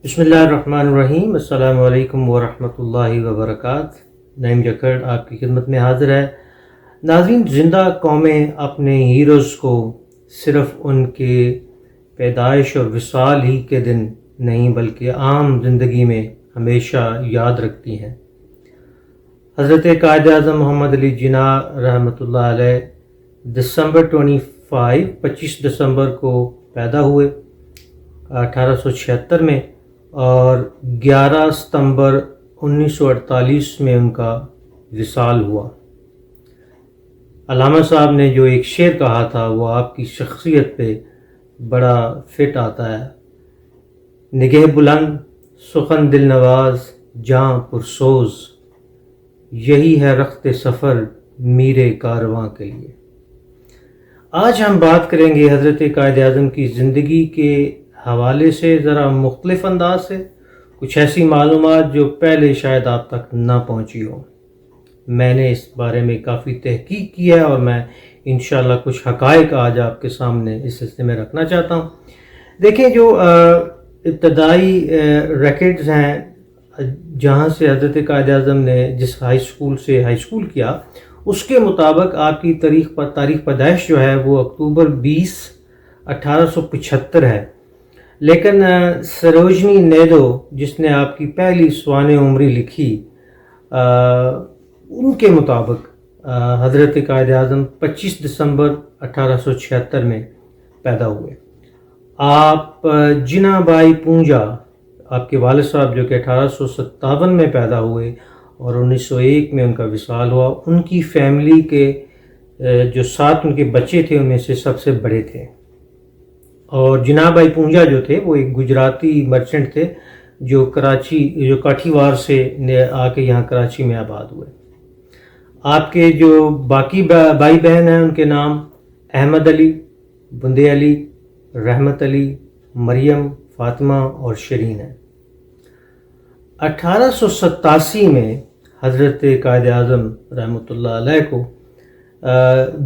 بسم اللہ الرحمن الرحیم۔ السلام علیکم ورحمۃ اللہ وبرکاتہ۔ نعیم جکڑ آپ کی خدمت میں حاضر ہے۔ ناظرین، زندہ قومیں اپنے ہیروز کو صرف ان کے پیدائش اور وصال ہی کے دن نہیں بلکہ عام زندگی میں ہمیشہ یاد رکھتی ہیں۔ حضرت قائد اعظم محمد علی جناح رحمۃ اللہ علیہ دسمبر 25 دسمبر کو پیدا ہوئے 1876 میں، اور 11 ستمبر 1948 میں ان کا وصال ہوا۔ علامہ صاحب نے جو ایک شعر کہا تھا وہ آپ کی شخصیت پہ بڑا فٹ آتا ہے: نگہ بلند سخن دل نواز جاں پرسوز، یہی ہے رخت سفر میرے کارواں کے لیے۔ آج ہم بات کریں گے حضرت قائد اعظم کی زندگی کے حوالے سے ذرا مختلف انداز سے، کچھ ایسی معلومات جو پہلے شاید آپ تک نہ پہنچی ہو۔ میں نے اس بارے میں کافی تحقیق کی ہے اور میں انشاءاللہ کچھ حقائق آج آپ کے سامنے اس سلسلے میں رکھنا چاہتا ہوں۔ دیکھیں، جو ابتدائی ریکارڈز ہیں جہاں سے حضرت قائد اعظم نے جس ہائی اسکول سے ہائی اسکول کیا، اس کے مطابق آپ کی تاریخ پیدائش جو ہے وہ اکتوبر 20 1875 ہے، لیکن سروجنی نیڈو جس نے آپ کی پہلی سوانح عمری لکھی، ان کے مطابق حضرت قائد اعظم 25 دسمبر 1876 میں پیدا ہوئے۔ آپ جناح بائی پونجا، آپ کے والد صاحب جو کہ 1857 میں پیدا ہوئے اور 1901 میں ان کا وصال ہوا، ان کی فیملی کے جو 7 ان کے بچے تھے ان میں سے سب سے بڑے تھے۔ اور جناح بائی پونجا جو تھے وہ ایک گجراتی مرچنٹ تھے جو کاٹھیوار سے آ کے یہاں کراچی میں آباد ہوئے۔ آپ کے جو باقی بھائی بہن ہیں ان کے نام احمد علی، بندے علی، رحمت علی، مریم، فاطمہ اور شرین ہیں۔ 1887 میں حضرت قائد اعظم رحمۃ اللہ علیہ کو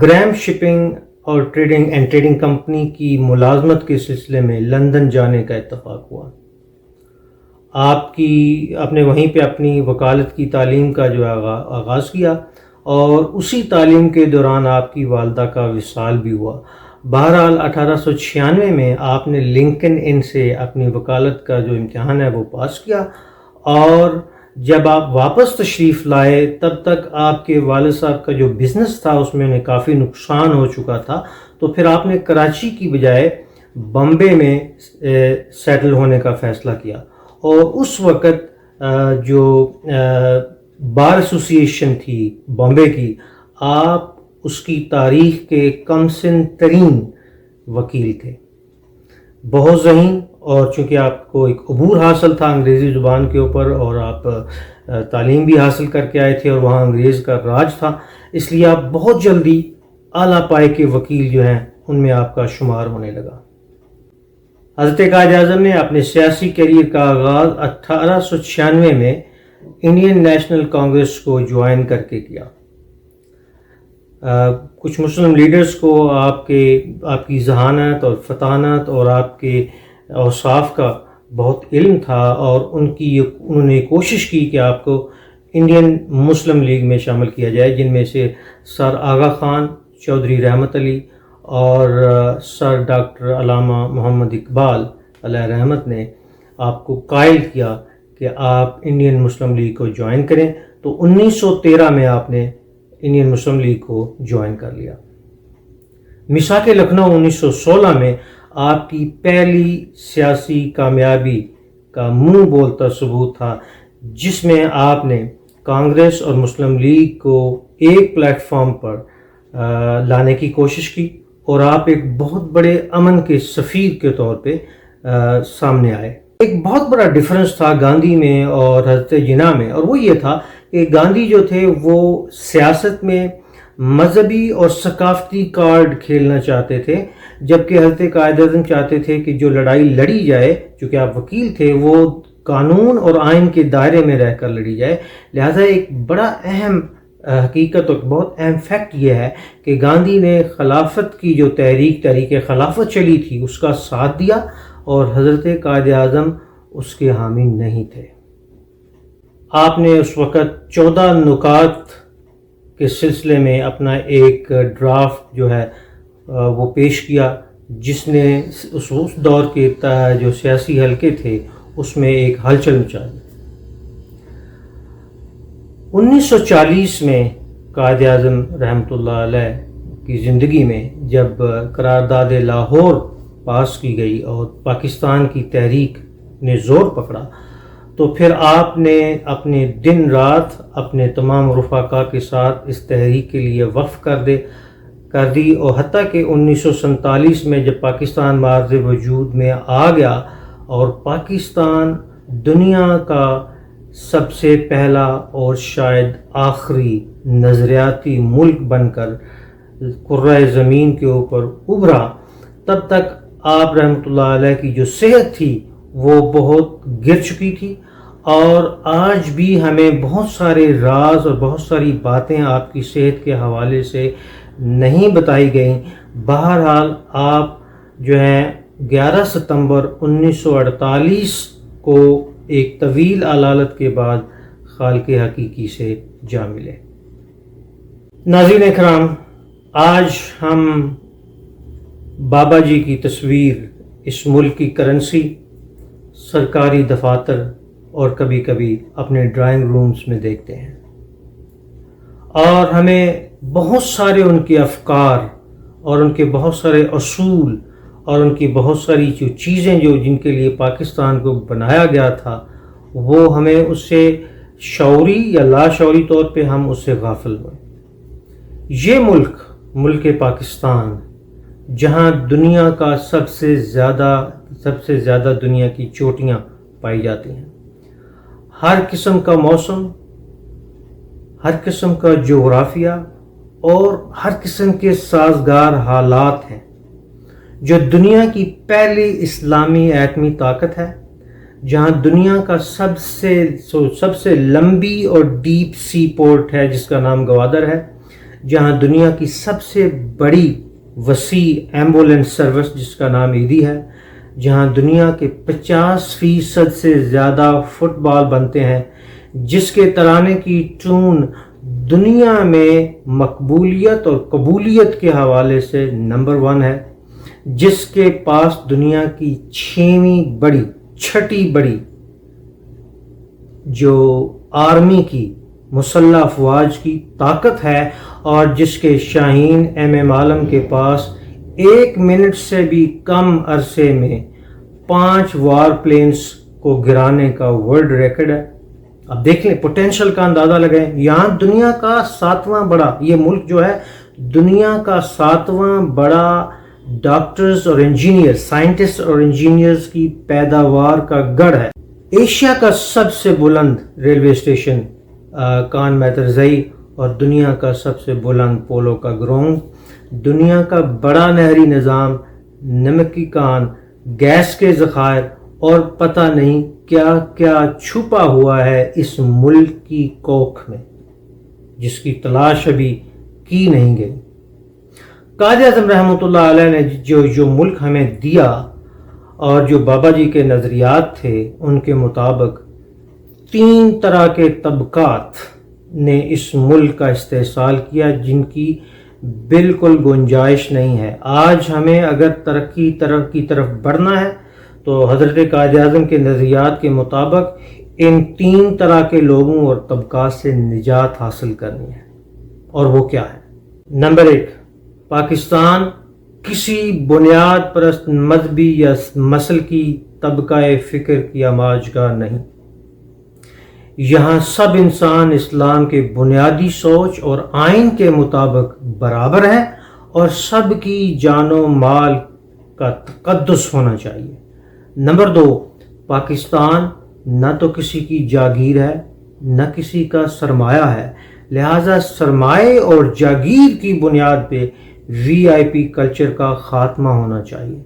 گریم شپنگ اور ٹریڈنگ کمپنی کی ملازمت کے سلسلے میں لندن جانے کا اتفاق ہوا۔ آپ نے وہیں پہ اپنی وکالت کی تعلیم کا جو آغاز کیا، اور اسی تعلیم کے دوران آپ کی والدہ کا وصال بھی ہوا۔ بہرحال 1896 میں آپ نے لنکن ان سے اپنی وکالت کا جو امتحان ہے وہ پاس کیا، اور جب آپ واپس تشریف لائے تب تک آپ کے والد صاحب کا جو بزنس تھا اس میں انہیں کافی نقصان ہو چکا تھا، تو پھر آپ نے کراچی کی بجائے بمبے میں سیٹل ہونے کا فیصلہ کیا، اور اس وقت جو بار ایسوسی ایشن تھی بامبے کی، آپ اس کی تاریخ کے کم سن ترین وکیل تھے، بہت ذہین، اور چونکہ آپ کو ایک عبور حاصل تھا انگریزی زبان کے اوپر، اور آپ تعلیم بھی حاصل کر کے آئے تھے اور وہاں انگریز کا راج تھا، اس لیے آپ بہت جلدی اعلیٰ پائے کے وکیل جو ہیں ان میں آپ کا شمار ہونے لگا۔ حضرت قائد اعظم نے اپنے سیاسی کیریئر کا آغاز 1896 میں انڈین نیشنل کانگریس کو جوائن کر کے کیا۔ کچھ مسلم لیڈرز کو آپ کی ذہانت اور فطانت اور آپ کے اوصاف کا بہت علم تھا، اور انہوں نے کوشش کی کہ آپ کو انڈین مسلم لیگ میں شامل کیا جائے، جن میں سے سر آغا خان، چودھری رحمت علی اور سر ڈاکٹر علامہ محمد اقبال علیہ رحمت نے آپ کو قائل کیا کہ آپ انڈین مسلم لیگ کو جوائن کریں۔ تو 1913 میں آپ نے انڈین مسلم لیگ کو جوائن کر لیا۔ میثاق لکھنؤ 1916 میں آپ کی پہلی سیاسی کامیابی کا منہ بولتا ثبوت تھا، جس میں آپ نے کانگریس اور مسلم لیگ کو ایک پلیٹ فارم پر لانے کی کوشش کی، اور آپ ایک بہت بڑے امن کے سفیر کے طور پہ سامنے آئے۔ ایک بہت بڑا ڈیفرنس تھا گاندھی میں اور حضرت جناح میں، اور وہ یہ تھا کہ گاندھی جو تھے وہ سیاست میں مذہبی اور ثقافتی کارڈ کھیلنا چاہتے تھے، جبکہ حضرت قائد اعظم چاہتے تھے کہ جو لڑائی لڑی جائے، چونکہ آپ وکیل تھے، وہ قانون اور آئین کے دائرے میں رہ کر لڑی جائے۔ لہذا ایک بڑا اہم حقیقت اور بہت اہم فیکٹ یہ ہے کہ گاندھی نے خلافت کی جو تحریک خلافت چلی تھی اس کا ساتھ دیا، اور حضرت قائد اعظم اس کے حامی نہیں تھے۔ آپ نے اس وقت 14 نکات کے سلسلے میں اپنا ایک ڈرافٹ جو ہے وہ پیش کیا، جس نے اس دور کے جو سیاسی حلقے تھے اس میں ایک ہلچل مچا دی۔ 1940 میں قائد اعظم رحمۃ اللہ علیہ کی زندگی میں جب قرارداد لاہور پاس کی گئی اور پاکستان کی تحریک نے زور پکڑا، تو پھر آپ نے اپنے دن رات اپنے تمام رفقا کے ساتھ اس تحریک کے لیے وقف کر دی، اور حتیٰ کہ 1947 میں جب پاکستان معرض وجود میں آ گیا اور پاکستان دنیا کا سب سے پہلا اور شاید آخری نظریاتی ملک بن کر کرۂ زمین کے اوپر ابھرا، تب تک آپ رحمۃ اللہ علیہ کی جو صحت تھی وہ بہت گر چکی تھی، اور آج بھی ہمیں بہت سارے راز اور بہت ساری باتیں آپ کی صحت کے حوالے سے نہیں بتائی گئیں۔ بہرحال آپ جو ہے 11 ستمبر 1948 کو ایک طویل علالت کے بعد خالق حقیقی سے جا ملے۔ ناظرین اکرام، آج ہم بابا جی کی تصویر اس ملک کی کرنسی، سرکاری دفاتر اور کبھی کبھی اپنے ڈرائنگ رومز میں دیکھتے ہیں، اور ہمیں بہت سارے ان کے افکار اور ان کے بہت سارے اصول اور ان کی بہت ساری جو چیزیں جن کے لیے پاکستان کو بنایا گیا تھا، وہ ہمیں اس سے شعوری یا لاشعوری طور پہ ہم اس سے غافل ہوئے۔ یہ ملک پاکستان، جہاں دنیا کا سب سے زیادہ دنیا کی چوٹیاں پائی جاتی ہیں، ہر قسم کا موسم، ہر قسم کا جغرافیہ اور ہر قسم کے سازگار حالات ہیں، جو دنیا کی پہلی اسلامی ایٹمی طاقت ہے، جہاں دنیا کا سب سے لمبی اور ڈیپ سی پورٹ ہے جس کا نام گوادر ہے، جہاں دنیا کی سب سے بڑی وسیع ایمبولینس سروس جس کا نام ایدی ہے، جہاں دنیا کے 50% سے زیادہ فٹ بال بنتے ہیں، جس کے ترانے کی ٹون دنیا میں مقبولیت اور قبولیت کے حوالے سے نمبر 1 ہے، جس کے پاس دنیا کی 6ٹی بڑی جو آرمی کی مسلح افواج کی طاقت ہے، اور جس کے شاہین ایم عالم کے پاس 1 منٹ سے بھی کم عرصے میں 5 وار پلینز کو گرانے کا ورلڈ ریکارڈ ہے۔ اب دیکھ لیں، پوٹینشل کا اندازہ لگائیں۔ یہاں دنیا کا 7واں بڑا، یہ ملک جو ہے دنیا کا 7واں بڑا ڈاکٹرز اور انجینئر، سائنٹسٹ اور انجینئرز کی پیداوار کا گڑھ ہے۔ ایشیا کا سب سے بلند ریلوے اسٹیشن کان میترزئی، اور دنیا کا سب سے بلند پولو کا گرونگ، دنیا کا بڑا نہری نظام، نمک کی کان، گیس کے ذخائر، اور پتہ نہیں کیا کیا چھپا ہوا ہے اس ملک کی کوکھ میں، جس کی تلاش ابھی کی نہیں گئی۔ قائد اعظم رحمۃ اللہ علیہ نے جو ملک ہمیں دیا، اور جو بابا جی کے نظریات تھے، ان کے مطابق 3 طرح کے طبقات نے اس ملک کا استحصال کیا، جن کی بالکل گنجائش نہیں ہے۔ آج ہمیں اگر ترقی کی طرف بڑھنا ہے تو حضرت قائد اعظم کے نظریات کے مطابق ان 3 طرح کے لوگوں اور طبقات سے نجات حاصل کرنی ہے، اور وہ کیا ہے؟ نمبر 1، پاکستان کسی بنیاد پرست مذہبی یا مسلکی طبقہ فکر کی آماجگاہ نہیں۔ یہاں سب انسان اسلام کے بنیادی سوچ اور آئین کے مطابق برابر ہے، اور سب کی جان و مال کا تقدس ہونا چاہیے۔ نمبر 2، پاکستان نہ تو کسی کی جاگیر ہے، نہ کسی کا سرمایہ ہے، لہذا سرمایہ اور جاگیر کی بنیاد پہ VIP کلچر کا خاتمہ ہونا چاہیے۔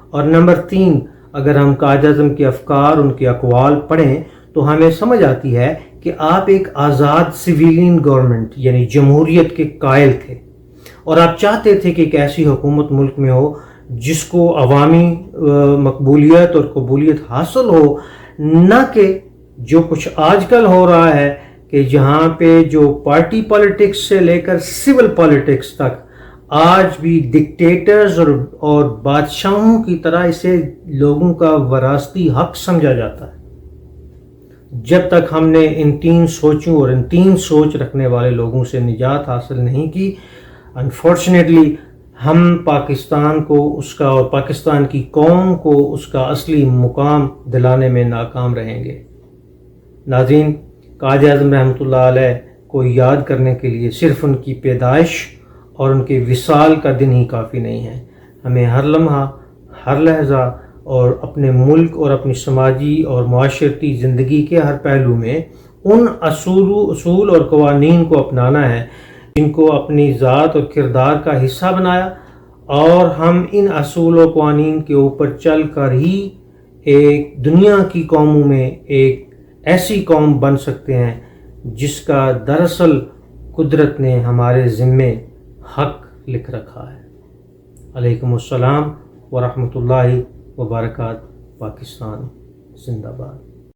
اور نمبر 3، اگر ہم قائد اعظم کے افکار، ان کے اقوال پڑھیں تو ہمیں سمجھ آتی ہے کہ آپ ایک آزاد سویلین گورنمنٹ یعنی جمہوریت کے قائل تھے، اور آپ چاہتے تھے کہ ایک ایسی حکومت ملک میں ہو جس کو عوامی مقبولیت اور قبولیت حاصل ہو، نہ کہ جو کچھ آج کل ہو رہا ہے کہ جہاں پہ جو پارٹی پالیٹکس سے لے کر سول پالیٹکس تک آج بھی ڈکٹیٹرز اور بادشاہوں کی طرح اسے لوگوں کا وراثتی حق سمجھا جاتا ہے۔ جب تک ہم نے ان 3 سوچوں اور ان 3 سوچ رکھنے والے لوگوں سے نجات حاصل نہیں کی، انفارچونیٹلی ہم پاکستان کو اس کا اور پاکستان کی قوم کو اس کا اصلی مقام دلانے میں ناکام رہیں گے۔ ناظرین، قائد اعظم رحمۃ اللہ علیہ کو یاد کرنے کے لیے صرف ان کی پیدائش اور ان کے وصال کا دن ہی کافی نہیں ہے۔ ہمیں ہر لمحہ، ہر لحظہ اور اپنے ملک اور اپنی سماجی اور معاشرتی زندگی کے ہر پہلو میں ان اصول اور قوانین کو اپنانا ہے جن کو اپنی ذات اور کردار کا حصہ بنایا، اور ہم ان اصول و قوانین کے اوپر چل کر ہی ایک دنیا کی قوموں میں ایک ایسی قوم بن سکتے ہیں جس کا دراصل قدرت نے ہمارے ذمے حق لکھ رکھا ہے۔ علیکم السلام ورحمۃ اللہ وبرکاتہ۔ پاکستان زندہ باد۔